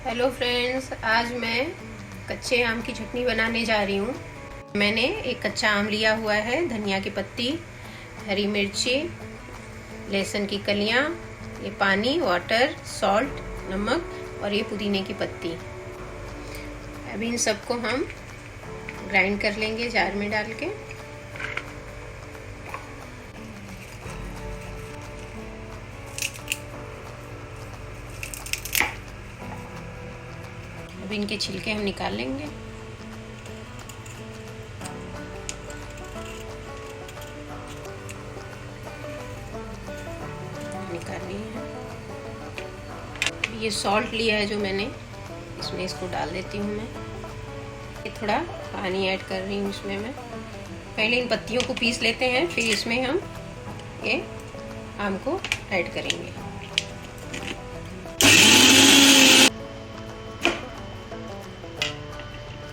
Hello friends, आज मैं कच्चे आम की चटनी बनाने जा रही हूँ। मैंने एक कच्चा आम लिया हुआ है, धनिया की पत्ती, हरी मिर्ची, लहसुन की कलियाँ, ये पानी, वाटर, सॉल्ट, नमक और ये पुदीने की पत्ती। अभी इन सबको हम ग्राइंड कर लेंगे जार में डाल के। अब इनके छिलके हम निकाल लेंगे। निकालनी है। ये सॉल्ट लिया है जो मैंने, इसमें इसको डाल देती हूँ मैं। ये थोड़ा पानी ऐड कर रही हूँ इसमें मैं। पहले इन पत्तियों को पीस लेते हैं, फिर इसमें हम ये आम को ऐड करेंगे।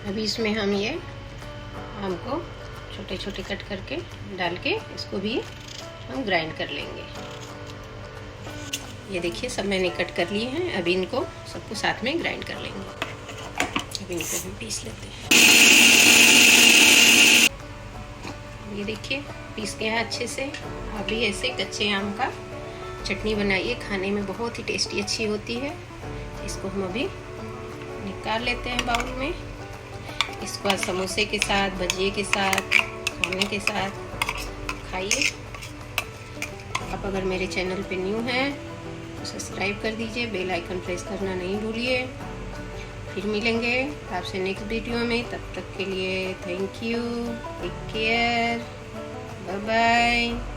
अभी इसमें हम ये आम को छोटे छोटे कट करके डाल के इसको भी हम ग्राइंड कर लेंगे। ये देखिए, सब मैंने कट कर लिए हैं। अभी इनको सबको साथ में ग्राइंड कर लेंगे। अभी इनको हम पीस लेते हैं। ये देखिए, पीस गया है अच्छे से। अभी ऐसे कच्चे आम का चटनी बनाइए, खाने में बहुत ही टेस्टी अच्छी होती है। इसको हम अभी निकाल लेते हैं बाउल में। इसको समोसे के साथ, भजिए के साथ, खाने के साथ खाइए। आप अगर मेरे चैनल पे न्यू हैं तो सब्सक्राइब कर दीजिए, बेल आइकन प्रेस करना नहीं भूलिए। फिर मिलेंगे आपसे नेक्स्ट वीडियो में। तब तक के लिए thank you, take care, bye bye.